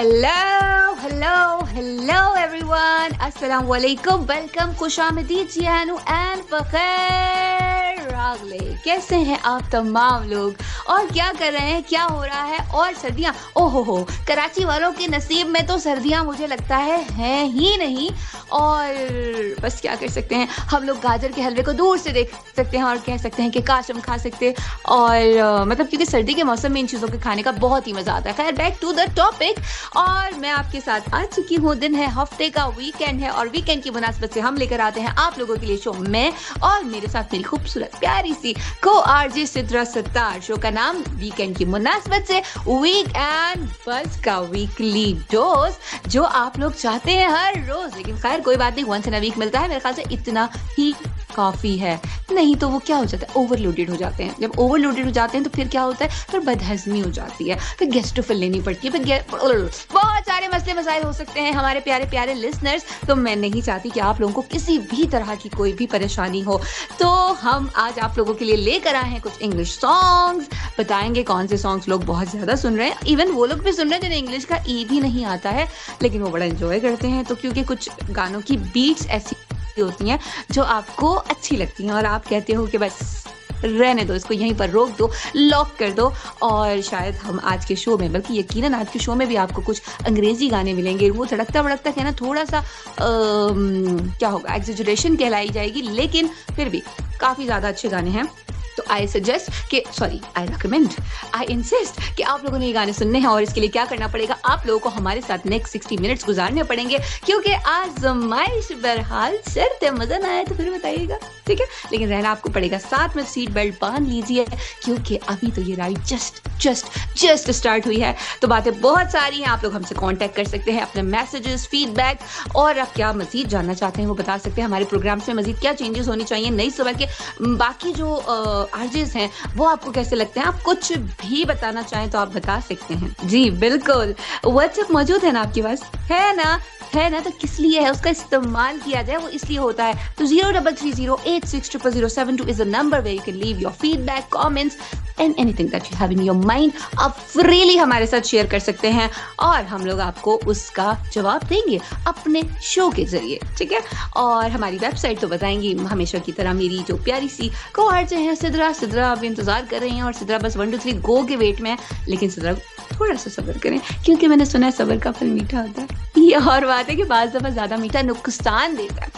Hello everyone, अस्सलाम वालेकुम, welcome, खुशामदीद जियानु and बखैर रागले। कैसे हैं आप तमाम लोग और क्या कर रहे हैं, क्या हो रहा है? और सर्दियां, ओहो हो, कराची वालों के नसीब में तो सर्दियां मुझे लगता है हैं ही नहीं। और बस क्या कर सकते हैं, हम लोग गाजर के हलवे को दूर से देख सकते हैं और कह सकते हैं कि काश हम खा सकते। और मतलब क्योंकि सर्दी के मौसम में इन चीज़ों के खाने का बहुत ही मज़ा आता है। खैर, बैक टू द टॉपिक, और मैं आपके साथ आ चुकी हूँ। दिन है, हफ्ते का वीकेंड है और वीकेंड की मुनासबत से हम लेकर आते हैं आप लोगों के लिए शो में, और मेरे साथ मेरी खूबसूरत प्यारी सी को आरजे सिद्रा सत्तार। शो का नाम वीकेंड की मुनासबत से वीकेंड बस का वीकली डोज, जो आप लोग चाहते हैं हर रोज। लेकिन खैर कोई बात नहीं, वंस इन अ वीक मिलता है, मेरे ख्याल से इतना ही काफी है। नहीं तो वो क्या हो जाता है, ओवरलोडेड हो जाते हैं। जब ओवरलोडेड हो जाते हैं तो फिर क्या होता है, फिर बदहजमी हो जाती है, फिर गैस्ट्रोफिल लेनी पड़ती है, फिर बहुत सारे मसले मसाइल हो सकते हैं हमारे प्यारे प्यारे लिसनर्स। तो मैं नहीं चाहती कि आप लोगों को किसी भी तरह की कोई भी परेशानी हो। तो हम आज आप लोगों के लिए लेकर आए हैं कुछ इंग्लिश सॉन्ग्स। बताएंगे कौन से सॉन्ग्स लोग बहुत ज्यादा सुन रहे हैं, इवन वो लोग भी सुन रहे हैं जिन्हें इंग्लिश का ई भी नहीं आता है, लेकिन वो बड़ा एंजॉय करते हैं। तो क्योंकि कुछ गानों की बीट्स ऐसी होती हैं जो आपको अच्छी लगती हैं और आप कहते हो कि बस रहने दो, इसको यहीं पर रोक दो, लॉक कर दो। और शायद हम आज के शो में, बल्कि यकीनन आज के शो में भी आपको कुछ अंग्रेजी गाने मिलेंगे। वो धड़कता भड़कता कहना थोड़ा सा क्या होगा, एग्जेजरेशन कहलाई जाएगी, लेकिन फिर भी काफ़ी ज़्यादा अच्छे गाने हैं। तो आई सजेस्ट कि आई रिकमेंड, आई इंसिस्ट कि आप लोगों ने ये गाने सुनने हैं। और इसके लिए क्या करना पड़ेगा, आप लोगों को हमारे साथ नेक्स्ट 60 मिनट्स गुजारने पड़ेंगे, क्योंकि आजमाइश बहरहाल शर्त है, मजा ना आए तो फिर बताइएगा, ठीक है? लेकिन रहना आपको पड़ेगा साथ में, सीट बेल्ट बांध लीजिए, क्योंकि अभी तो ये राइड जस्ट स्टार्ट हुई है। तो बातें बहुत सारी हैं, आप लोग हमसे कांटेक्ट कर सकते हैं, अपने मैसेजेस, फीडबैक, और आप क्या मजीद जानना चाहते हैं वो बता सकते हैं। हमारे प्रोग्राम्स में मजीद क्या चेंजेस होनी चाहिए, नई सुबह के बाकी जो आरजेस हैं वो आपको कैसे लगते हैं, आप कुछ भी बताना चाहें तो आप बता सकते हैं। जी बिल्कुल, व्हाट्सएप मौजूद है ना आपके पास, है ना? तो किस लिए है, उसका इस्तेमाल किया जाए, वो इसलिए होता है। तो 0330860007 is the number where you can leave your feedback, comments and anything that you have in your mind. आप फ्रीली हमारे साथ शेयर कर सकते हैं और हम लोग आपको उसका जवाब देंगे अपने शो के जरिए, ठीक है? और हमारी वेबसाइट तो बताएंगी हमेशा की तरह मेरी जो प्यारी सी को आरजे हैं सिद्रा अभी इंतजार कर रही हैं, और सिद्रा बस 1 2 3 गो के वेट में है। लेकिन सिद्रा थोड़ा सा सब्र करें, क्योंकि मैंने सुना है सब्र का फल मीठा होता है। ये और बात है कि बाज़ दफ़ा ज़्यादा मीठा नुकसान देता है।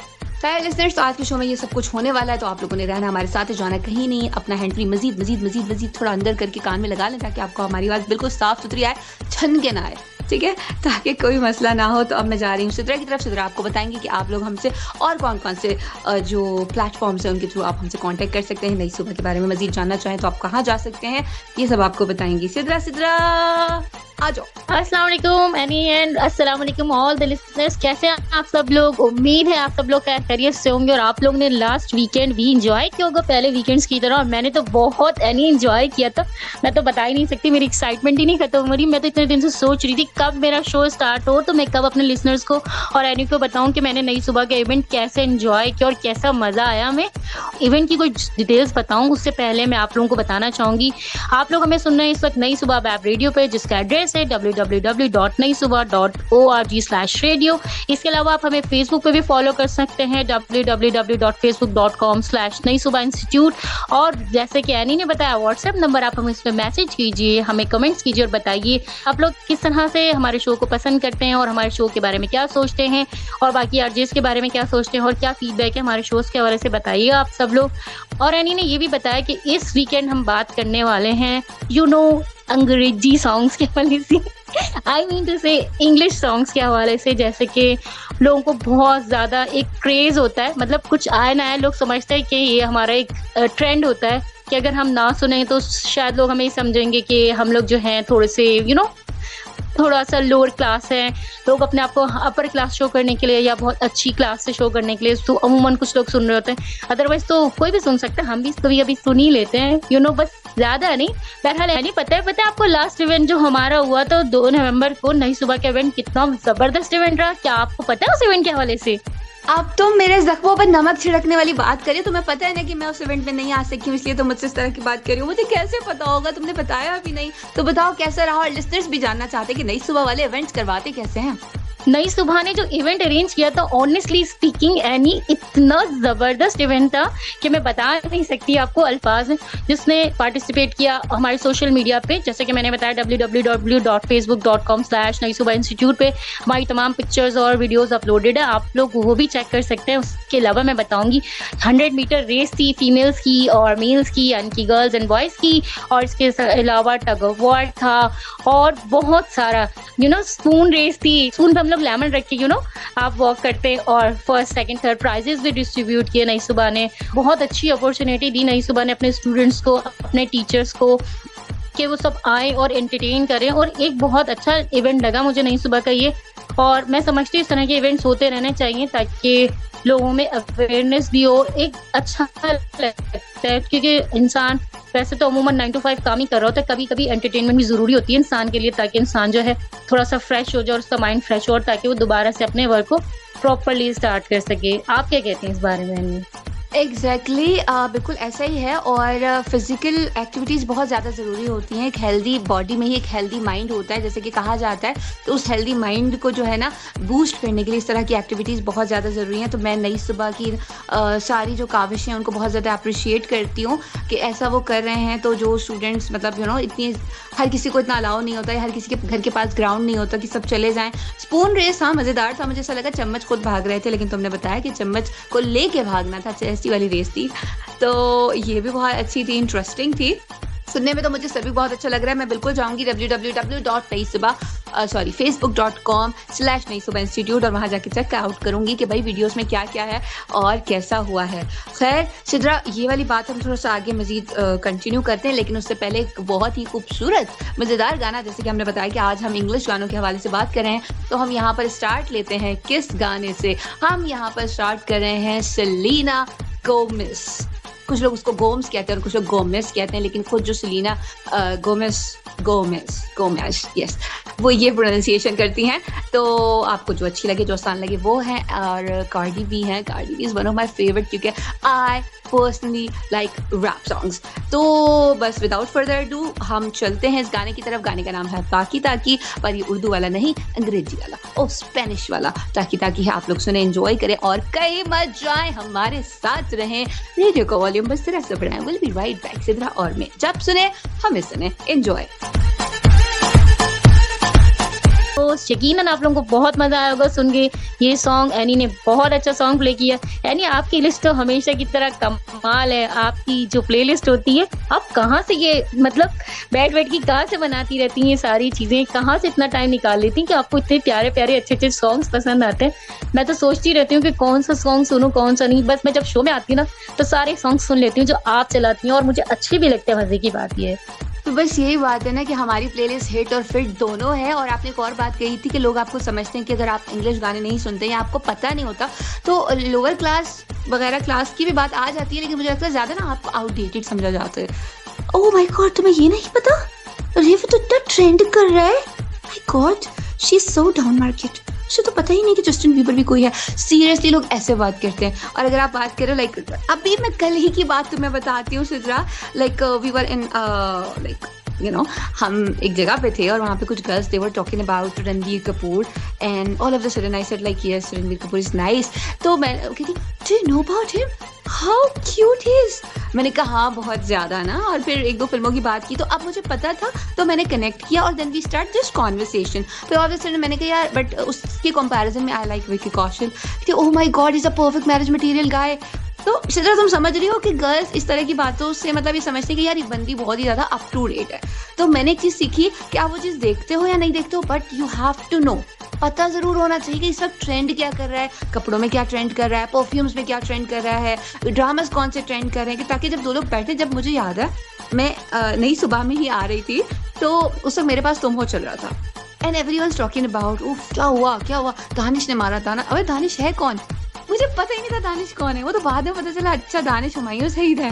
खैर लिसनर्स, तो आज के शो में ये सब कुछ होने वाला है, तो आप लोगों ने रहना हमारे साथ, जाना कहीं नहीं। अपना हैंड फ्री मजीद थोड़ा अंदर करके कान में लगा लें, ताकि आपको हमारी आवाज़ बिल्कुल साफ सुथरी आए, छन के ना आए, ठीक है? ताकि कोई मसला ना हो। तो अब मैं जा रही हूँ सिद्रा की तरफ। सिद्रा आपको बताएंगे कि आप लोग हमसे और कौन कौन से जो प्लेटफॉर्म्स हैं उनके थ्रू आप हमसे कांटेक्ट कर सकते हैं। नई सुबह के बारे में मजीद जानना चाहें तो आप कहाँ जा सकते हैं, ये सब आपको बताएंगी सिद्रा आ जाओ। अस्सलाम वालेकुम एनी एंड अस्सलाम वालेकुम ऑल द लिसनर्स। कैसे हैं आप सब लोग? उम्मीद है आप सब लोग खैरियत से होंगे और आप लोग ने लास्ट वीकेंड भी इंजॉय किया होगा पहले वीकेंड्स की तरह। और मैंने तो बहुत एनी इंजॉय किया था, मैं तो बता ही नहीं सकती, मेरी एक्साइटमेंट ही नहीं खत्म हो रही। मैं तो इतने दिन से सोच रही थी कब मेरा शो स्टार्ट हो, तो मैं कब अपने लिसनर्स को और एनी को बताऊं कि मैंने नई सुबह का इवेंट कैसे एंजॉय किया और कैसा मजा आया। मैं इवेंट की कुछ डिटेल्स बताऊं उससे पहले मैं आप लोगों को बताना चाहूंगी, आप लोग हमें सुन रहे हैं इस वक्त नई सुबह वेब रेडियो पे, जिसका एड्रेस है www.naisubah.org/radio। इसके अलावा आप हमें फेसबुक पे भी फॉलो कर सकते हैं, www.facebook.com/naisubah-institute। और जैसे कि एनी ने बताया, व्हाट्सएप नंबर, आप हमें इस पर मैसेज कीजिए, हमें कमेंट्स कीजिए और बताइए आप लोग किस तरह से हमारे शो को पसंद करते हैं और हमारे शो के बारे में क्या सोचते हैं, और बाकी आरजेस के बारे में क्या सोचते हैं और क्या फीडबैक है हमारे शोज के हवाले से बताइएगा आप सब लोग। और एनी ने ये भी बताया कि इस वीकेंड हम बात करने वाले हैं अंग्रेजी सॉन्ग्स के हवाले से, आई मीन टू से इंग्लिश सॉन्ग्स के हवाले से। जैसे कि लोगों को बहुत ज़्यादा एक क्रेज़ होता है, मतलब कुछ आए ना आए, लोग समझते हैं कि ये हमारा एक ट्रेंड होता है कि अगर हम ना सुने तो शायद लोग हमें समझेंगे कि हम लोग जो हैं थोड़े से थोड़ा सा लोअर क्लास है। लोग अपने आप को अपर क्लास शो करने के लिए या बहुत अच्छी क्लास से शो करने के लिए तो अमूमन कुछ लोग सुन रहे होते हैं, अदरवाइज तो कोई भी सुन सकता है, हम भी कभी अभी सुन ही लेते हैं बस ज़्यादा नहीं। बहरहाल नहीं पता है आपको लास्ट इवेंट जो हमारा हुआ था 2 नवंबर को, नई सुबह का इवेंट, कितना ज़बरदस्त इवेंट रहा, क्या आपको पता है उस इवेंट के हवाले से? अब तुम मेरे ज़ख्मों पर नमक छिड़कने वाली बात करिए। तुम्हें पता है ना कि मैं उस इवेंट में नहीं आ सकी हूँ, इसलिए तुम मुझसे इस तरह की बात कर रही हो। मुझे कैसे पता होगा, तुमने बताया भी नहीं। तो बताओ कैसा रहा, और लिसनर्स भी जानना चाहते हैं कि नई सुबह वाले इवेंट्स करवाते कैसे हैं। नई सुबह ने जो इवेंट अरेंज किया था, ऑनेस्टली स्पीकिंग एनी, इतना जबरदस्त इवेंट था कि मैं बता नहीं सकती आपको अल्फाज में। जिसने पार्टिसिपेट किया हमारे सोशल मीडिया पे, जैसे कि मैंने बताया www.facebook.com/नई सुबह इंस्टीट्यूट पे हमारी तमाम पिक्चर्स और वीडियोस अपलोडेड है, आप लोग वो भी चेक कर सकते हैं। उसके अलावा मैं बताऊंगी 100 मीटर रेस थी फीमेल्स की और मेल्स की, यानी कि गर्ल्स एंड बॉयज़ की, और इसके अलावा टग ऑफ वॉर था और बहुत सारा स्पून रेस थी। स्पून पे हम लोग लेमन रख के आप वॉक करते, और फर्स्ट सेकंड थर्ड प्राइजेस भी डिस्ट्रीब्यूट किए नई सुबह ने। बहुत अच्छी अपॉर्चुनिटी दी नई सुबह ने अपने स्टूडेंट्स को, अपने टीचर्स को, कि वो सब आए और एंटरटेन करें। और एक बहुत अच्छा इवेंट लगा मुझे नई सुबह का ये, और मैं समझती हूँ इस तरह के इवेंट्स होते रहने चाहिए ताकि लोगों में अवेयरनेस भी हो। एक अच्छा लगता है क्योंकि इंसान वैसे तो अमूमन 9 to 5 काम ही कर रहा होता है, कभी कभी एंटरटेनमेंट भी जरूरी होती है इंसान के लिए, ताकि इंसान जो है थोड़ा सा फ्रेश हो जाए और उसका माइंड फ्रेश हो, और ताकि वो दोबारा से अपने वर्क को प्रॉपरली स्टार्ट कर सके। आप क्या कहते हैं इस बारे में? एग्जैक्टली बिल्कुल ऐसा ही है। और फिजिकल एक्टिविटीज़ बहुत ज़्यादा ज़रूरी होती हैं। एक हेल्दी बॉडी में ही एक हेल्दी माइंड होता है, जैसे कि कहा जाता है। तो उस हेल्दी माइंड को जो है ना बूस्ट करने के लिए इस तरह की एक्टिविटीज़ बहुत ज़्यादा ज़रूरी हैं। तो मैं नई सुबह की सारी जो काविशें हैं उनको बहुत ज़्यादा अप्रिशिएट करती हूँ कि ऐसा वो कर रहे हैं। तो जो स्टूडेंट्स मतलब इतनी, हर किसी को इतना अलाउ नहीं होता है, हर किसी के घर के पास ग्राउंड नहीं होता कि सब चले जाएँ। स्पून रेस हाँ मज़ेदार था, मुझे ऐसा लगा चम्मच खुद भाग रहे थे, लेकिन तुमने बताया कि चम्मच को लेके भागना था, ऐसी वाली रेस थी। तो ये भी बहुत अच्छी थी, इंटरेस्टिंग थी सुनने में। तो मुझे सभी बहुत अच्छा लग रहा है। मैं बिल्कुल जाऊंगी www.naisubah.facebook.com/naisubah इंस्टीट्यूट, और वहां जाके चेक आउट करूंगी कि भाई वीडियोस में क्या क्या है और कैसा हुआ है। खैर सिद्रा, ये वाली बात हम थोड़ा सा आगे मजीद कंटिन्यू करते हैं, लेकिन उससे पहले एक बहुत ही खूबसूरत मजेदार गाना, जैसे कि हमने बताया कि आज हम इंग्लिश गानों के हवाले से बात कर रहे हैं, तो हम यहाँ पर स्टार्ट लेते हैं किस गाने से। हम यहाँ पर स्टार्ट कर रहे हैं सेलिना गोमेज। कुछ लोग उसको गोम्स कहते हैं और कुछ लोग गोमेज कहते हैं, लेकिन खुद जो सेलिना गोमेज यस, वो ये प्रोनाउंसिएशन करती हैं। तो आपको जो अच्छी लगे, जो आसान लगे वो है। और कार्डी बी है, Cardi B is one of my favourite, क्योंकि I personally like rap songs. तो बस विदाउट फर्दर डू हम चलते हैं इस गाने की तरफ। गाने का नाम है ताकी ताकी, पर ये उर्दू वाला नहीं, अंग्रेजी वाला और स्पेनिश वाला ताकी ताकी है। आप लोग सुने, एंजॉय करें और कई मत जाएं, हमारे साथ रहें। रेडियो का वॉल्यूम बस जरा सा बढ़ाएं। Will be right back. Sidra और मैं जब सुने हमें सुने, एंजॉय। तो यकीनन आप लोगों को बहुत मजा आया होगा सुन के ये सॉन्ग। एनी ने बहुत अच्छा सॉन्ग प्ले किया। एनी, आपकी लिस्ट तो हमेशा की तरह कमाल है। आपकी जो प्लेलिस्ट होती है, आप कहाँ से ये मतलब बैठ की कहाँ से बनाती रहती हैं ये सारी चीजें, कहाँ से इतना टाइम निकाल लेती हैं कि आपको इतने प्यारे प्यारे अच्छे अच्छे सॉन्ग्स पसंद आते हैं। मैं तो सोचती रहती हूँ कि कौन सा सॉन्ग सुनूं कौन सा नहीं। बस मैं जब शो में आती हूँ ना तो सारे सॉन्ग सुन लेती हूँ जो आप चलाती हैं, और मुझे अच्छे भी लगते हैं। मजे की बात ये है। तो बस यही बात है ना कि हमारी प्लेलिस्ट हिट और फिट दोनों है। और आपने एक और बात कही थी कि लोग आपको समझते हैं कि अगर आप इंग्लिश गाने नहीं सुनते या आपको पता नहीं होता तो लोअर क्लास वगैरह क्लास की भी बात आ जाती है, लेकिन मुझे लगता है ज्यादा ना आपको आउटडेटेड समझा जाता है। ओह माय गॉड, तुम्हें ये नहीं पता? अरे वो तो इतना ट्रेंड कर रहा है। My God, she is so down market. उसे तो पता ही नहीं कि जस्टिन बीबर भी कोई है। सीरियसली लोग ऐसे बात करते हैं। और अगर आप बात करो लाइक, अभी मैं कल ही की बात तुम्हें बताती हूँ Sidra. Like we were in like हम एक जगह पे थे और वहाँ पे कुछ girls they were talking about Ranbir Kapoor, and all of the sudden I said like yes Ranbir Kapoor is nice. तो मैं कहती do you know about him, how cute he is. मैंने कहा हाँ बहुत ज़्यादा ना, और फिर एक दो फिल्मों की बात की तो अब मुझे पता था, तो मैंने कनेक्ट किया और then we start this conversation. तो ऑल ऑफ द सडन मैंने कहा यार, बट उसके कंपैरिजन में I like Vicky Kaushal. Oh my god, is a perfect marriage material guy. तो सिद्रा, तुम समझ रही हो कि गर्ल्स इस तरह की बातों से मतलब ये समझते हैं कि यार ये बंदी बहुत ही ज़्यादा अप टू डेट है। तो मैंने एक चीज़ सीखी कि आप वो चीज़ देखते हो या नहीं देखते हो, but you have to know, पता ज़रूर होना चाहिए कि इस वक्त ट्रेंड क्या कर रहा है, कपड़ों में क्या ट्रेंड कर रहा है, परफ्यूम्स में क्या ट्रेंड कर रहा है, ड्रामास कौन से ट्रेंड कर रहे हैं, कि ताकि जब दो लोग बैठे, जब मुझे याद है मैं नई सुबह में ही आ रही थी तो उस वक्त मेरे पास तुम हो चल रहा था, एंड एवरीवनस टॉकिंग अबाउट उफ क्या हुआ, दानिश ने मारा था ना। अबे दानिश है कौन, मुझे पता ही नहीं था दानिश कौन है। वो तो बाद में पता चला अच्छा दानिश हुमायूं शहीद है,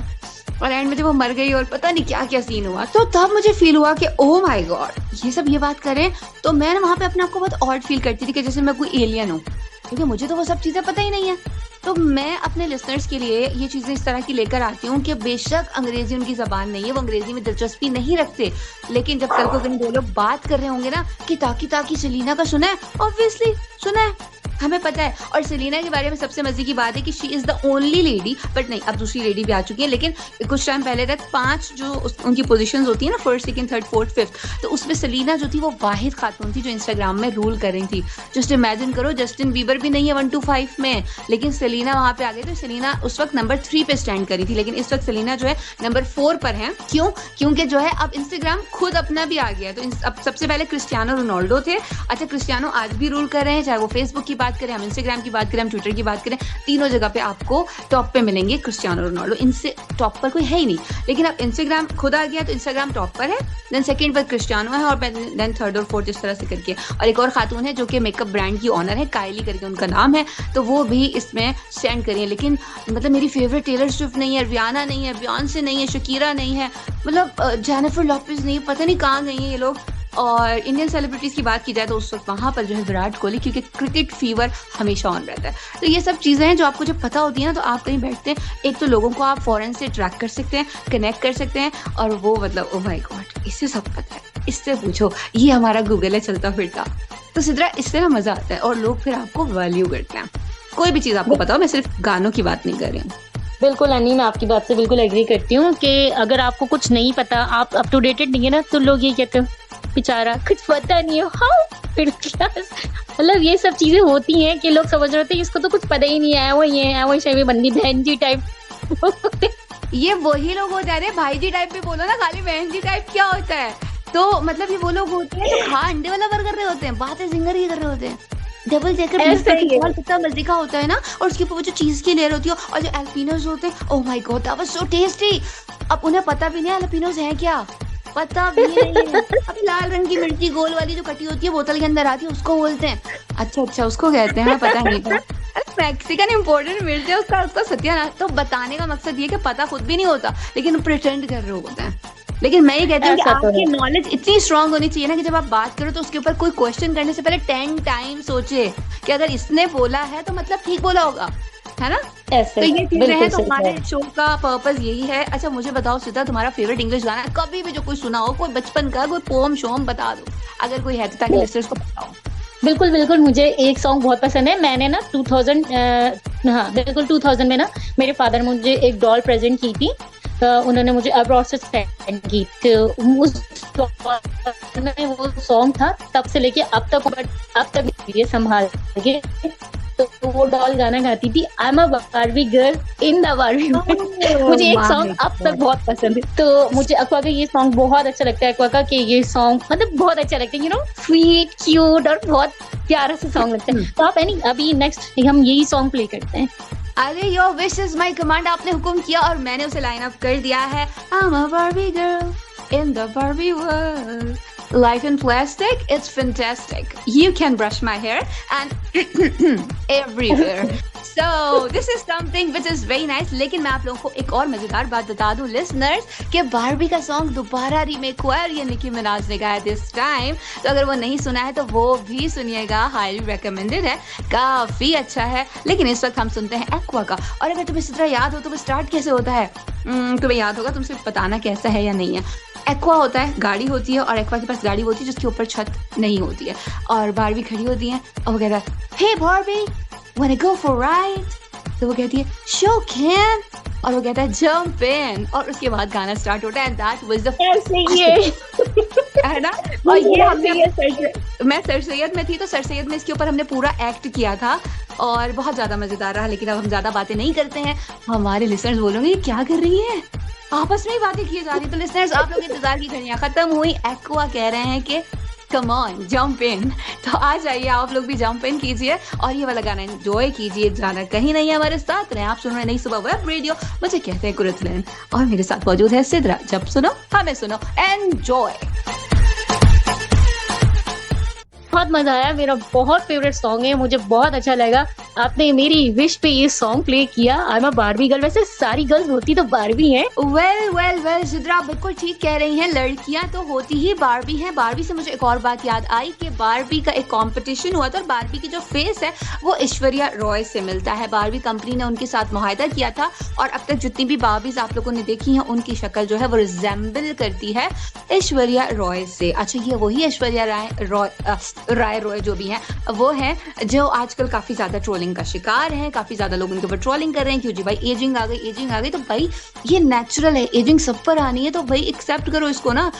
और एंड में जब वो मर गई और पता नहीं क्या क्या सीन हुआ, तो तब मुझे फील हुआ कि ओह माय गॉड ये सब ये बात करें। तो मैं ना वहाँ पे अपने आप को बहुत ऑड फील करती थी कि जैसे मैं कोई एलियन हूँ। क्योंकि मुझे तो वो सब चीजें पता ही नहीं है। तो मैं अपने लिसनर्स के लिए ये चीजें इस तरह की लेकर आती हूँ कि बेशक अंग्रेजी उनकी जबान नहीं है, वो अंग्रेजी में दिलचस्पी नहीं रखते, लेकिन जब कल को कहीं दो लोग बात कर रहे होंगे ना कि ताकि ताकि सेलिना का सुना है, ऑब्वियसली सुना है, हमें पता है। और सेलिना के बारे में सबसे मजे की बात है कि she is the only lady, but नहीं, अब दूसरी लेडी भी आ चुकी है, लेकिन कुछ टाइम पहले तक 5 जो उनकी पोजीशंस होती है ना, first, second, third, fourth, fifth, तो उसमें सेलिना जो थी वो वाहिद खातून थी जो इंस्टाग्राम में रूल कर रही थी। जस्ट इमेजिन करो, जस्टिन बीबर भी नहीं है 1 to 5 में, लेकिन सेलिना वहां पे आ गई। तो सेलिना उस वक्त नंबर 3 पे स्टैंड करी थी, लेकिन इस वक्त सेलिना जो है नंबर 4 पर है। क्यों? क्योंकि जो है अब इंस्टाग्राम खुद अपना भी आ गया है। तो अब सबसे पहले क्रिस्टियानो रोनाल्डो थे। अच्छा, क्रिस्टियानो आज भी रूल कर रहे हैं, चाहे वो फेसबुक की बात करें, हम इंस्टाग्राम की बात करें, हम ट्विटर की बात करें, तीनों जगह पे आपको टॉप पे मिलेंगे क्रिस्टियानो रोनाल्डो। इनसे टॉप पर कोई है ही नहीं, लेकिन अब इंस्टाग्राम खुद आ गया तो इंस्टाग्राम टॉप पर है, देन सेकंड पर क्रिस्टियानो है, और देन थर्ड और फोर्थ इस तरह से करके। और एक और खातून है जो कि मेकअप ब्रांड की ऑनर है, काइली करके उनका नाम है, तो वो भी इसमें स्टैंड करिए। लेकिन मतलब मेरी फेवरेट टेलर स्विफ्ट नहीं है, रियाना नहीं है, बियॉन्से नहीं है, शकीरा नहीं है, मतलब जेनिफर लॉपेज नहीं है, पता नहीं कहाँ गई हैं ये लोग। और इंडियन सेलिब्रिटीज की बात की जाए तो उस वक्त वहां पर जो है विराट कोहली, क्योंकि क्रिकेट फीवर हमेशा ऑन रहता है। तो ये सब चीजें हैं जो आपको जब पता होती है ना, तो आप कहीं बैठते हैं, एक तो लोगों को आप फौरन से ट्रैक कर सकते हैं, कनेक्ट कर सकते हैं, और वो मतलब ओ माय गॉड, इससे सब पता है, इससे पूछो, ये हमारा गूगल है चलता फिरता। तो सिद्रा, इससे ना मजा आता है और लोग फिर आपको वैल्यू करते हैं। कोई भी चीज आपको पता हो, मैं सिर्फ गानों की बात नहीं कर रही हूँ। बिल्कुल अन्नी, मैं आपकी बात से बिल्कुल एग्री करती हूँ कि अगर आपको कुछ नहीं पता, आप अप टू डेटेड नहीं है ना, तो लोग ये कहते हैं बेचारा कुछ पता नहीं है, हाउ फिर क्लास, मतलब ये सब चीजें होती हैं कि लोग समझ रहे थे इसको तो कुछ पता ही नहीं है, वो शर्मी बंदी बहन जी टाइप। ये वही लोग होते हैं, अरे भाई जी टाइप भी बोलो ना, खाली बहन जी टाइप क्या होता है? तो मतलब ये वो लोग होते हैं जो खा अंडे वाला बर्गर रहे होते हैं, बातें जिंगर ही कर रहे होते हैं। डबल डेकर कितना मजे का होता है ना, और उसके ऊपर वो जो चीज की लेयर होती है, और जो एल्पिनोज होते हैं, ओह my God, that was so tasty. अब उन्हें पता भी नहीं एल्पिनोज है क्या, पता भी नहीं है। अब लाल रंग की मिर्ची गोल वाली जो कटी होती है, बोतल के अंदर आती है, उसको बोलते हैं। अच्छा, उसको कहते हैं, पता नहीं था। मैक्सिकन इम्पोर्टेंट मिर्च है, उसका सत्यानाश। तो बताने का मकसद ये कि पता खुद भी नहीं होता, लेकिन प्रिटेंड कर रहे होते हैं। लेकिन मैं ये कहती हूँ कि आपकी नॉलेज इतनी स्ट्रांग होनी चाहिए ना कि जब आप बात करो तो उसके ऊपर कोई क्वेश्चन करने से पहले 10 टाइम सोचे कि अगर इसने बोला है तो मतलब ठीक बोला होगा, है ना? तो ये चीजें हैं, तो हमारे शो का पर्पस यही है। अच्छा, मुझे बताओ सीधा, तुम्हारा फेवरेट इंग्लिश गाना कभी भी जो कोई सुना हो, कोई बचपन का कोई पोम शोम बता दो अगर कोई है तो, ताकि लिसनर्स को बताओ। बिल्कुल, मुझे एक सॉन्ग बहुत पसंद है। मैंने ना 2000 में ना मेरे फादर मुझे एक डॉल प्रेजेंट की थी, उन्होंने मुझे अब्रॉड से सेंड की, तो उस वो सॉन्ग था, तब से लेके अब तक ये संभाल के, तो वो डॉल गाना गाती थी, I am a Barbie girl in the Barbie world. मुझे एक सॉन्ग अब तक बहुत पसंद है, तो मुझे एक्वा का ये सॉन्ग बहुत अच्छा लगता है। एक्वा का कि ये सॉन्ग मतलब बहुत अच्छा लगता है, यू नो, स्वीट, क्यूट और बहुत प्यारा सा सॉन्ग लगता है। तो आप अभी नेक्स्ट हम यही सॉन्ग प्ले करते हैं। अरे your wish is my command, आपने हुक्म किया और मैंने उसे लाइन अप कर दिया है। I am a Barbie girl in the Barbie world. Life in plastic, it's fantastic. You can brush my hair and everywhere. So this is something which is very nice. लेकिन मैं आप लोगों को एक और मजेदार बात बता दूं लिसनर्स, कि बारबी का सॉन्ग दोबारा रीमेक हुआ है और ये निकी मिनाज ने गाया दिस टाइम। तो अगर वो नहीं सुना है तो वो भी सुनिएगा, हाईली रिकमेंडेड है, काफी अच्छा है। लेकिन इस वक्त हम सुनते हैं एक्वा का। और अगर तुम्हें इस तरह याद हो तो वो स्टार्ट कैसे होता है, तुम्हें याद होगा, तुमसे बताना कैसा है या नहीं है। एक्वा होता है, गाड़ी होती है, और एक्वा के पास गाड़ी होती है जिसके ऊपर छत नहीं होती है, और बारबी खड़ी होती है और वो कहता है, हे Barbie wanna go for ride? तो वो कहती है sure can, और वो कहता है jump in, और उसके बाद गाना स्टार्ट होता है। and that was the है ना। और ये हमने, मैं सर सैयद में थी, तो सर सैयद में इसके ऊपर हमने पूरा एक्ट किया था और बहुत ज्यादा मजेदार रहा। लेकिन अब हम ज्यादा बातें नहीं करते हैं, हमारे लिसनर्स बोलोगे ये क्या कर रही है, आपस में ही बातें की जा रही। तो लिसनर्स, आप लोग इंतजार की घड़ियां खत्म हुई, एक्वा कह रहे हैं कि कम ऑन जंप इन। तो आ जाइए, आप लोग भी जंप इन कीजिए और ये वाला गाना एंजॉय कीजिए। जाना कहीं नहीं है, हमारे साथ रहे। आप सुन रहे हैं नई सुबह वेब रेडियो, मुझे कहते हैं कुरतलन, और मेरे साथ मौजूद है सिद्रा। जब सुनो हमें सुनो, एंजॉय। बहुत मजा आया, मेरा बहुत फेवरेट सॉन्ग है, मुझे बहुत अच्छा लगा। आपने मेरी विश पे ये सॉन्ग प्ले किया, I am a Barbie girl. वैसे सारी गर्ल्स होती तो बारबी हैं। वेल सिद्रा, आप बिल्कुल ठीक कह रही हैं, लड़कियां तो होती ही बारबी हैं। बारबी से मुझे एक और बात याद आई कि बारबी का एक कंपटीशन हुआ था और बारबी की जो फेस है वो ऐश्वर्या रॉय से मिलता है। बारबी कंपनी ने उनके साथ मुआहदा किया था और अब तक जितनी भी बारबीज आप लोगों ने देखी हैं उनकी शक्ल जो है वो रिजेंबल करती है ऐश्वर्या रॉय से। अच्छा, ये वही ऐश्वर्या राय रॉय जो भी है वो है जो आजकल काफी ज्यादा ट्रोलिंग का शिकार है। काफी ज्यादा लोग उनके ऊपर ट्रोलिंग कर रहे हैं क्यों जी भाई एजिंग आ गई। तो भाई ये नेचुरल है, एजिंग सब पर आनी है, तो भाई एक्सेप्ट करो इसको ना।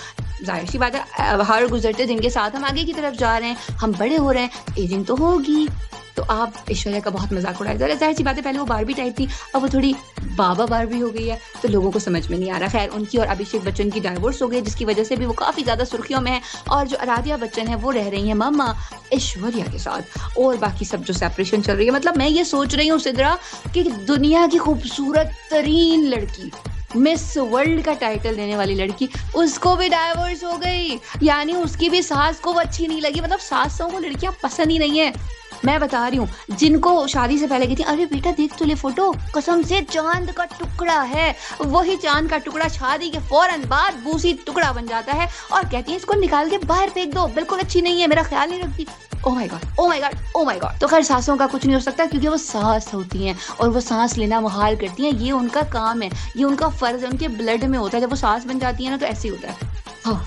जाहिर सी बात है, हर गुजरते दिन के साथ हम आगे की तरफ जा रहे हैं, हम बड़े हो रहे हैं, एजिंग तो होगी। तो आप ऐश्वर्या का बहुत मजाक उड़ाए जा रहे हैं। जाहिर सी बात है, पहले वो बारबी टाइप थी, अब वो थोड़ी बाबा बारबी हो गई है, तो लोगों को समझ में नहीं आ रहा। खैर, उनकी और अभिषेक बच्चन की डाइवोर्स हो गई, जिसकी वजह से भी वो काफी ज्यादा सुर्खियों में है। और जो आराध्या बच्चन है वो रह रही है मामा ऐश्वर्या के साथ, और बाकी सब जो सेपरेशन चल रही है। मतलब मैं ये सोच रही हूँ सिद्रा कि दुनिया की खूबसूरत तरीन लड़की, मिस वर्ल्ड का टाइटल देने वाली लड़की, उसको भी डाइवोर्स हो गई। यानी उसकी भी सास को वो अच्छी नहीं लगी। मतलब सासों को लड़कियां पसंद ही नहीं है। मैं बता रही हूँ, जिनको शादी से पहले कहती अरे बेटा देख तो ले फोटो, कसम से चांद का टुकड़ा है, वही चांद का टुकड़ा शादी के फौरन बाद बूसी टुकड़ा बन जाता है और कहती है इसको निकाल के बाहर फेंक दो, बिल्कुल अच्छी नहीं है, मेरा ख्याल नहीं रखती। ओह माय गॉड। तो खैर, सासों का कुछ नहीं हो सकता क्योंकि वो सास होती हैं और वो सांस लेना मुहाल करती हैं। ये उनका काम है, ये उनका फर्ज है, उनके ब्लड में होता है। जब वो सास बन जाती है ना तो ऐसे ही होता है। हाँ,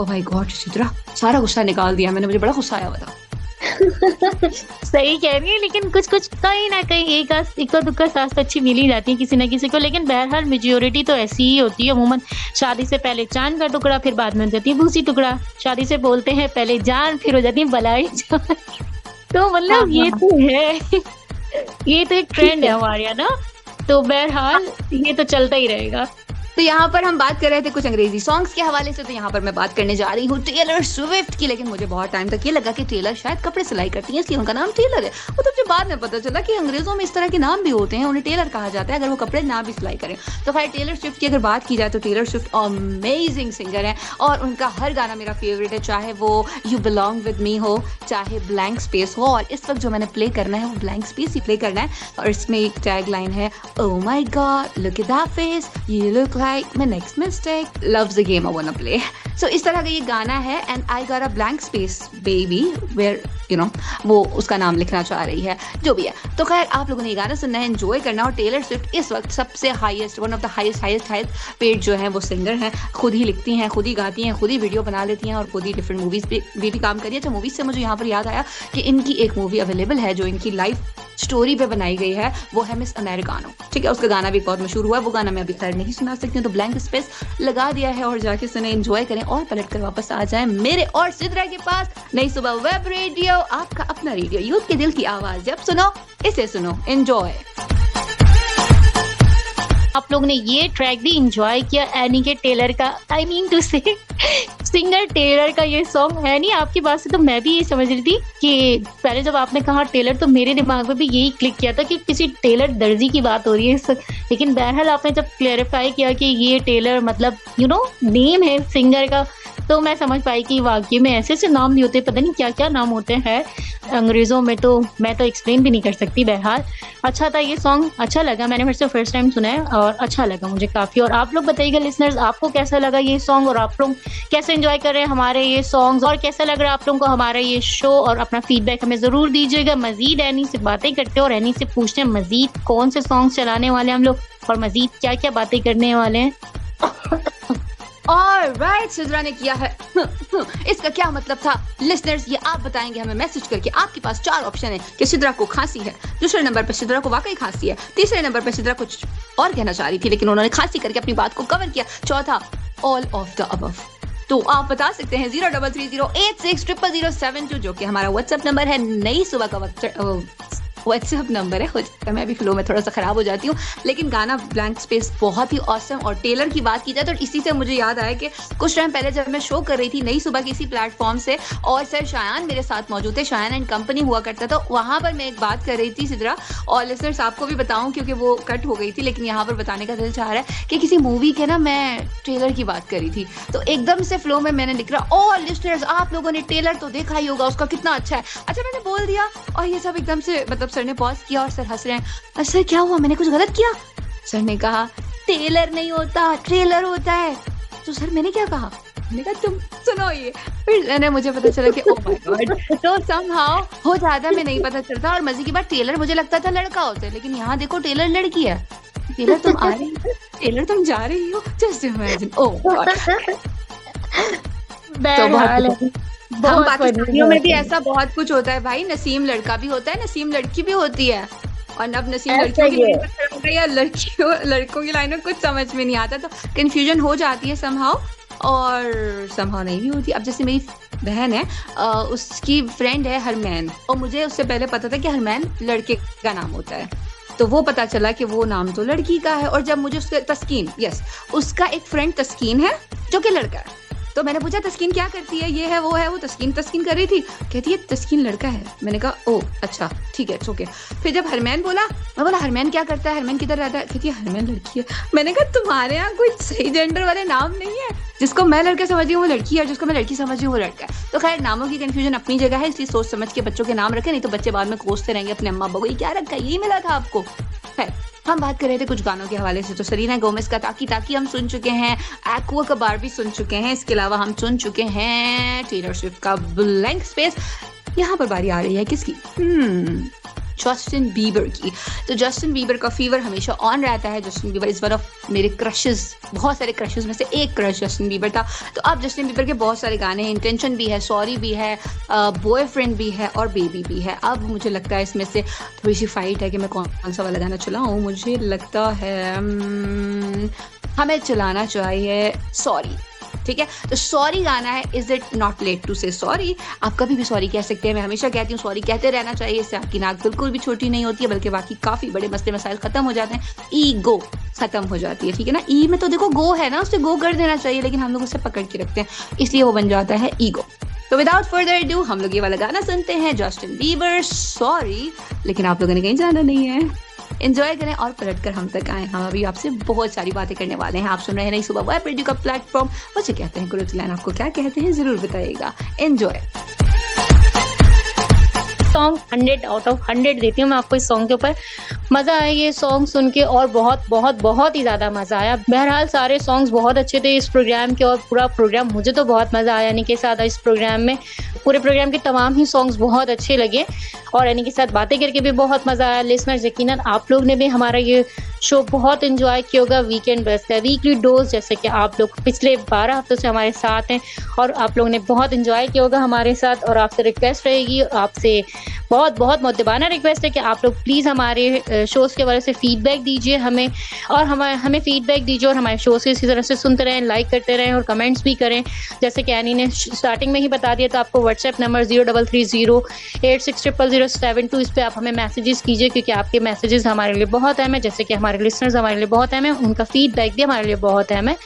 ओह माय गॉड चित्रा, सारा गुस्सा निकाल दिया मैंने, मुझे बड़ा गुस्सा आया हुआ था। सही कह रही है, लेकिन कुछ कहीं ना कहीं एक तो दुक्का सास तो अच्छी मिल ही जाती है किसी ना किसी को। लेकिन बहरहाल मेजोरिटी तो ऐसी ही होती है अमूमन। शादी से पहले चांद का टुकड़ा, फिर बाद में हो जाती है भूसी टुकड़ा। शादी से बोलते हैं पहले जान, फिर हो जाती है बलाई जान। तो मतलब ये तो है, ये तो एक ट्रेंड है हमारे यहाँ ना। तो बहरहाल ये तो चलता ही रहेगा। तो यहाँ पर हम बात कर रहे थे कुछ अंग्रेजी सॉन्ग्स के हवाले से, तो यहाँ पर मैं बात करने जा रही हूँ टेलर स्विफ्ट की। लेकिन मुझे बहुत टाइम तक ये लगा कि टेलर शायद कपड़े सिलाई करती हैं, इसलिए उनका नाम टेलर है। वो तो मुझे बाद में पता चला कि अंग्रेजों में इस तरह के नाम भी होते हैं, उन्हें टेलर कहा जाता है अगर वो कपड़े ना भी सिलाई करें। तो खैर, टेलर स्विफ्ट की अगर बात की जाए तो टेलर स्विफ्ट अमेजिंग सिंगर है और उनका हर गाना मेरा फेवरेट है, चाहे वो यू बिलोंग विद मी हो, चाहे ब्लैंक स्पेस हो। और इस वक्त जो मैंने प्ले करना है वो ब्लैंक स्पेस ही प्ले करना है। और इसमें एक टैग लाइन है, ओह my God look at that face, you look like my next mistake, loves the game I wanna play. So इस तरह का ये गाना है and I got a blank space baby where you know वो उसका नाम लिखना चाह रही है, जो भी है। तो खैर, आप लोगों ने ये गाना सुनना है, एंजॉय करना। और टेलर स्विफ्ट इस वक्त सबसे highest, one of the highest paid जो है वो सिंगर हैं। खुद ही लिखती हैं, खुद ही गाती हैं, खुद ही वीडियो बना लेती हैं और खुद ही डिफरेंट मूवीज भी काम करी है। अच्छा, मूवीज से मुझे यहाँ पर याद आया कि इनकी एक मूवी अवेलेबल है जो इनकी लाइफ स्टोरी पे बनाई गई है, वो है मिस अमेरिकानो। ठीक है, उसका गाना भी बहुत मशहूर हुआ है। वो गाना मैं अभी खैर नहीं सुना सकती हूँ, तो ब्लैंक स्पेस लगा दिया है और जाके सुने, एंजॉय करें और पलट कर वापस आ जाएं मेरे और सिद्रा के पास। नई सुबह वेब रेडियो, आपका अपना रेडियो, यूथ के दिल की आवाज। जब सुनो इसे सुनो, एंजॉय। आप लोग ने ये ट्रैक भी एंजॉय किया एनी के टेलर का, आई मीन टू से सिंगर टेलर का ये सॉन्ग है नहीं आपकी बात से। तो मैं भी ये समझ रही थी कि पहले जब आपने कहा टेलर तो मेरे दिमाग में भी यही क्लिक किया था कि किसी टेलर दर्जी की बात हो रही है। लेकिन बहरहाल आपने जब क्लेरिफाई किया कि ये टेलर मतलब नेम है सिंगर का, तो मैं समझ पाई कि वाकई में ऐसे ऐसे नाम भी होते हैं, पता नहीं क्या क्या नाम होते हैं अंग्रेजों में, तो मैं तो एक्सप्लेन भी नहीं कर सकती। बहरहाल अच्छा था ये सॉन्ग, अच्छा लगा, मैंने फिर से फर्स्ट टाइम सुना है और अच्छा लगा मुझे काफ़ी। और आप लोग बताइएगा लिसनर्स, आपको कैसा लगा ये सॉन्ग और आप लोग कैसे एंजॉय कर रहे हैं हमारे ये सॉन्ग्स और कैसा लग रहा है आप लोगों को हमारा ये शो, और अपना फीडबैक हमें ज़रूर दीजिएगा। मजीद एनी से बातें करते हैं और एनी से पूछते हैं मजीद कौन से सॉन्ग्स चलाने वाले हैं हम लोग और मजीद क्या क्या बातें करने वाले हैं। ऑलराइट, सिद्रा ने किया है इसका क्या मतलब था लिसनर्स, ये आप बताएंगे हमें मैसेज करके। आपके पास 4 ऑप्शन है कि सिद्रा को खांसी है, दूसरे नंबर पर सिद्रा को वाकई खांसी है, तीसरे नंबर पर सिद्रा कुछ और कहना चाह रही थी लेकिन उन्होंने खांसी करके अपनी बात को कवर किया, चौथा ऑल ऑफ द अबव। तो आप बता सकते हैं 0330860007 जो कि हमारा व्हाट्सएप नंबर है। नई सुबह का व्हाट्सएप नंबर है। मैं भी फ्लो में थोड़ा सा खराब हो जाती हूँ, लेकिन गाना ब्लैंक स्पेस बहुत ही ऑसम। और टेलर की बात की जाए तो इसी से मुझे याद आया कि कुछ टाइम पहले जब मैं शो कर रही थी नई सुबह किसी प्लेटफॉर्म से और सर शायान मेरे साथ मौजूद थे, शायान एंड कंपनी हुआ करता था, वहां पर मैं एक बात कर रही थी सिद्रा, और लिसनर्स आपको भी बताऊं क्योंकि वो कट हो गई थी, लेकिन यहाँ पर बताने का दिल चाह रहा है कि किसी मूवी के ना मैं टेलर की बात करी थी, तो एकदम से फ्लो में मैंने लिख रहा और लिसनर्स आप लोगों ने टेलर तो देखा ही होगा, उसका कितना अच्छा है। अच्छा मैंने बोल दिया और ये सब एकदम से मतलब सर ने पॉज किया और सर हंस रहे हैं। सर क्या हुआ, मैंने कुछ गलत किया? सर ने कहा टेलर नहीं होता, ट्रेलर होता है। तो सर मैंने क्या कहा? मैंने कहा तुम सुनो ये। फिर मैंने मुझे पता चला कि ओह माय गॉड। तो समहाउ हो जाता मैं नहीं पता चलता। और मजे की बात, टेलर मुझे लगता था लड़का होता है, लेकिन यहाँ देखो टेलर लड़की है। टेलर तुम आ रही हो, टेलर तुम जा रही हो, जस्ट इमेजिन। ओह गॉड। तो हम पाकिस्तानियों में भी ऐसा बहुत कुछ होता है भाई। नसीम लड़का भी होता है, नसीम लड़की भी होती है। और अब नसीम लड़कियों की लाइन में खड़ा या लड़कों की लाइन में कुछ समझ में नहीं आता, तो कंफ्यूजन हो जाती है समहाउ, और समहाउ नहीं भी होती। अब जैसे मेरी बहन है, उसकी फ्रेंड है हरमैन, और मुझे उससे पहले पता था कि हरमैन लड़के का नाम होता है, तो वो पता चला कि वो नाम तो लड़की का है। और जब मुझे उसका तस्कीन, यस, उसका एक फ्रेंड तस्कीन है जो कि लड़का है, तो मैंने पूछा तस्कीन क्या करती है, ये है वो है। वो तस्कीन कर रही थी, कहती है तस्कीन लड़का है। मैंने कहा ओ अच्छा ठीक है, ओके। फिर जब हरमैन बोला, मैं बोला हरमैन क्या करता है, हरमैन किधर रहता है, कहती है हरमैन लड़की है। मैंने कहा तुम्हारे यहाँ कोई सही जेंडर वाले नाम नहीं है, जिसको मैं लड़का समझ रही हूँ वो लड़की है, और जिसको मैं लड़की समझ रही हूँ वो लड़का है। तो खैर नामों की कंफ्यूजन अपनी जगह है, इसलिए सोच समझ के बच्चों के नाम रखे, नहीं तो बच्चे बाद में कोसते रहेंगे अपने अम्मा अब्बा को, ये क्या रखा है, यही मिला था आपको। खैर हम बात कर रहे थे कुछ गानों के हवाले से, तो सेलेना गोमेज का ताकी ताकी हम सुन चुके हैं, एक्वा का बारबी सुन चुके हैं, इसके अलावा हम सुन चुके हैं टेलर स्विफ्ट का ब्लैंक स्पेस। यहाँ पर बारी आ रही है किसकी? जस्टिन बीबर की। तो जस्टिन बीबर का फीवर हमेशा ऑन रहता है। Justin Bieber is one of मेरे क्रशेस, बहुत सारे क्रशेस में से एक क्रश जस्टिन बीबर था। तो अब जस्टिन बीबर के बहुत सारे गाने हैं, इंटेंशन भी है, सॉरी भी है, बॉयफ्रेंड भी है और बेबी भी है। अब मुझे लगता है इसमें से थोड़ी सी फाइट है कि मैं कौन सा वाला गाना चलाऊं। मुझे लगता है हमें चलाना चाहिए सॉरी, ठीक है। तो सॉरी गाना है, is it not late to say sorry. आप कभी भी सॉरी कह सकते हैं, मैं हमेशा कहती हूँ सॉरी कहते रहना चाहिए, इससे आपकी नाक बिल्कुल भी छोटी नहीं होती है, बल्कि बाकी काफी बड़े मसले मसाइल खत्म हो जाते हैं, ईगो खत्म हो जाती है, ठीक है ना। ई में तो देखो गो है ना, उससे गो कर देना चाहिए, लेकिन हम लोग उसे पकड़ के रखते हैं, इसलिए वो बन जाता है ईगो। तो विदाउट फर्दर डू हम लोग ये वाला गाना सुनते हैं, जस्टिन बीबर सॉरी। लेकिन आप लोगों ने कहीं जाना नहीं है, एंजॉय करें और पलट कर हम तक आए। हम अभी आपसे बहुत सारी बातें करने वाले हैं। आप सुन रहे हैं नई सुबह वेब रेडियो का प्लेटफॉर्म। मुझे कहते हैं गुरुतुलैन, आपको क्या कहते हैं जरूर बताइएगा। एंजॉय। सॉन्ग 100 आउट ऑफ 100 देती हूँ मैं आपको इस सॉन्ग के ऊपर। मजा आया ये सॉन्ग सुन के, और बहुत बहुत बहुत ही ज्यादा मजा आया। बहरहाल सारे सॉन्ग्स बहुत अच्छे थे इस प्रोग्राम के, और पूरा प्रोग्राम मुझे तो बहुत मजा आया यानी के साथ इस प्रोग्राम में। पूरे प्रोग्राम के तमाम ही सॉन्ग्स बहुत अच्छे लगे, और यानी के साथ बातें करके भी बहुत मजा आया। लिसनर्स यकीनन आप लोग ने भी हमारा ये शो बहुत एंजॉय किया होगा। वीकेंड बेस्ट है, वीकली डोज, जैसे कि आप लोग पिछले 12 हफ्तों से हमारे साथ हैं, और आप लोगों ने बहुत एंजॉय किया होगा हमारे साथ। और आपसे रिक्वेस्ट रहेगी, आपसे बहुत बहुत मुद्दबाना रिक्वेस्ट है कि आप लोग प्लीज़ हमारे शोज़ के बारे से फीडबैक दीजिए हमें, और हमें फीडबैक दीजिए, और हमारे शोज़ इसी तरह से सुनते रहें, लाइक करते रहें और कमेंट्स भी करें। जैसे कि एनी ने स्टार्टिंग में ही बता दिया, तो आपको व्हाट्सएप नंबर 0330860072, इस पर आप हमें मैसेजेस कीजिए, क्योंकि आपके मैसेजेस हमारे लिए बहुत अहम है। जैसे कि हमारे लिसनर्स हमारे लिए बहुत अहम है, उनका फीडबैक भी हमारे लिए बहुत अहम है।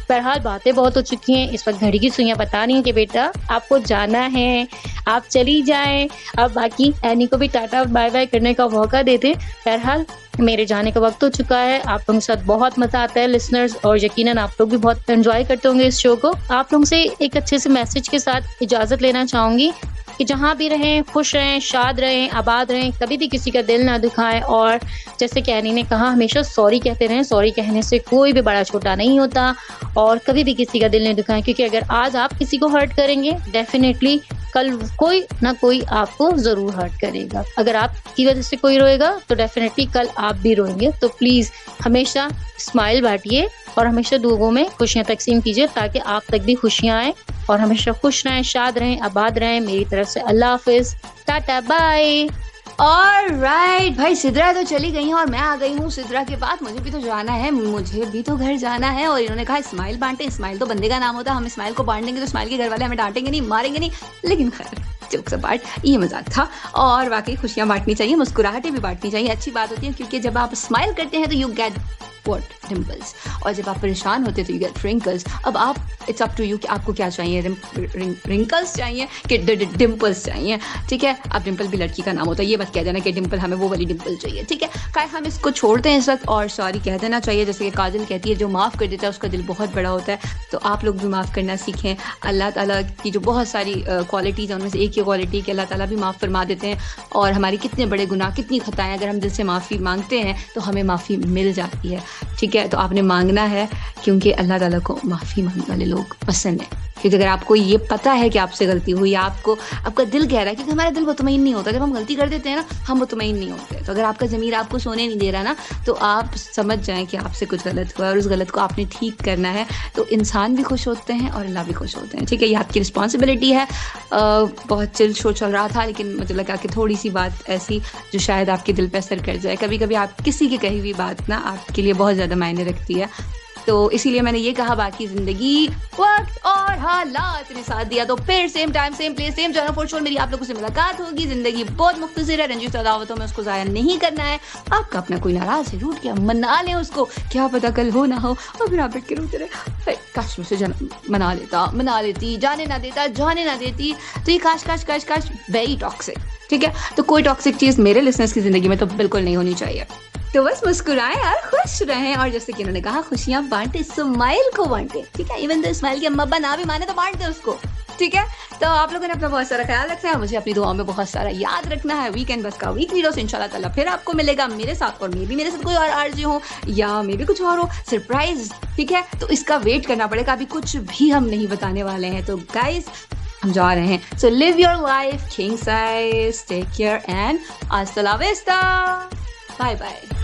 बहरहाल बातें बहुत हो चुकी हैं, इस वक्त घड़ी की सुइयां बता रही हैं कि बेटा आपको जाना है, आप चली जाएं। अब बाकी एनी को भी टाटा बाय बाय करने का मौका देते। बहरहाल मेरे जाने का वक्त हो चुका है। आप लोगों के साथ बहुत मजा आता है लिसनर्स, और यकीनन आप लोग भी बहुत एंजॉय करते होंगे इस शो को। आप लोगों से एक अच्छे से मैसेज के साथ इजाजत लेना चाहूंगी कि जहाँ भी रहें खुश रहें, शाद रहें, आबाद रहें, कभी भी किसी का दिल ना दुखाएं, और जैसे कि एनी ने कहा हमेशा सॉरी कहते रहें। सॉरी कहने से कोई भी बड़ा छोटा नहीं होता, और कभी भी किसी का दिल नहीं दुखाएं, क्योंकि अगर आज आप किसी को हर्ट करेंगे, डेफिनेटली कल कोई ना कोई आपको जरूर हर्ट करेगा। अगर आपकी वजह से कोई रोएगा तो डेफिनेटली कल आप भी रोएंगे। तो प्लीज हमेशा स्माइल बांटिए और हमेशा लोगों में खुशियां तकसीम कीजिए, ताकि आप तक भी खुशियां आए, और हमेशा खुश रहें, शाद रहें, आबाद रहें। मेरी तरफ से अल्लाह हाफिज, टाटा बाय। ऑलराइट भाई, सिद्रा तो चली गई हैं और मैं आ गई हूँ। सिद्रा के बाद मुझे भी तो जाना है, मुझे भी तो घर जाना है। और इन्होंने कहा स्माइल बांटे, स्माइल तो बंदे का नाम होता है, हम स्माइल को बांट देंगे तो स्माइल के घर वाले हमें डांटेंगे नहीं, मारेंगे नहीं। लेकिन खैर जोक्स अपार्ट, ये मजाक था। और वाकई खुशियां बांटनी चाहिए, मुस्कुराहटें भी बांटनी चाहिए, अच्छी बात होती है, क्योंकि जब आप स्माइल करते हैं तो यू गेट व्हाट डिम्पल्स, और जब आप परेशान होते हैं तो यू गेट फ्रिंकल्स। अब आप इट्स अप टू यू कि आपको क्या चाहिए, रिंकल्स चाहिए कि डिम्पल्स चाहिए, ठीक है। अब डिम्पल भी लड़की का नाम होता है, ये मत कह देना कि डिम्पल हमें वो वाली डिम्पल चाहिए, ठीक है। खैर हम इसको छोड़ते हैं इस वक्त और सॉरी कह देना चाहिए, जैसे कि काजल कहती है जो माफ़ कर देता है उसका दिल बहुत बड़ा होता है। तो आप लोग भी माफ़ करना सीखें। अल्लाह ताला की जो बहुत सारी क्वालिटीज़ हैं उनमें से एक ही क्वालिटी कि अल्लाह ताला भी माफ़ फरमा देते हैं, और हमारी कितने बड़े गुनाह कितनी खताएं अगर हम दिल से माफ़ी मांगते हैं तो हमें माफ़ी मिल जाती है, ठीक है। तो आपने मांगना है क्योंकि अल्लाह ताला को माफ़ी मांगने वाले लोग पसंद है। क्योंकि अगर आपको ये पता है कि आपसे गलती हुई, आपका दिल कह रहा है, क्योंकि हमारा दिल मुतमईन नहीं होता, जब हम गलती कर देते हैं ना हम मुतमईन नहीं होते। तो अगर आपका ज़मीर आपको सोने नहीं दे रहा ना, तो आप समझ जाएं कि आपसे कुछ गलत हुआ और उस गलत को आपने ठीक करना है। तो इंसान भी खुश होते हैं और अल्लाह भी खुश होते हैं, ठीक है। ये आपकी रिस्पॉन्सिबिलिटी है। बहुत चिल शो चल रहा था, लेकिन मुझे लगा कि थोड़ी सी बात ऐसी जो शायद आपके दिल पर असर कर जाए। कभी कभी आप किसी की कही हुई बात ना आपके लिए बहुत ज़्यादा मायने रखती है, तो इसीलिए मैंने ये कहा बाकी ज़िंदगी वक्त और हालात ने साथ दिया। तो फिर same time same place same channel for शोर मेरी आप लोगों से मुलाकात होगी। ज़िंदगी बहुत मुख्तसर है, रंजीत दावतों में उसको ज़ाया नहीं करना है। आपका अपना कोई नाराज़ है, रूठ गया, मना लें उसको, क्या पता कल हो ना हो, और फिर आप बैठ के रोते रहे काश मुझसे मना लेती, जाने ना देती। तो ये काश वेरी टॉक्सिक, ठीक है। तो कोई टॉक्सिक चीज़ मेरे लिसनर्स की ज़िंदगी में तो बिल्कुल नहीं होनी चाहिए। तो बस मुस्कुराएं और खुश रहें, और जैसे कि उन्होंने कहा खुशियां बांटे, स्माइल को बांटे, ठीक है। इवन तो स्माइल की अम्मा ना भी माने तो बांट दे उसको, ठीक है। तो आप लोगों ने अपना बहुत सारा ख्याल रखना है, मुझे अपनी दुआओं में बहुत सारा याद रखना है। वीकेंड बस का वीकली डोज इंशाल्लाह ताला फिर आपको मिलेगा मेरे साथ, और मेरे साथ कोई और आरजे हो या मे भी कुछ और हो, सरप्राइज, ठीक है। तो इसका वेट करना पड़ेगा, अभी कुछ भी हम नहीं बताने वाले हैं। तो गाइस हम जा रहे हैं। So live your life king size, take care and हasta la vista, बाय बाय।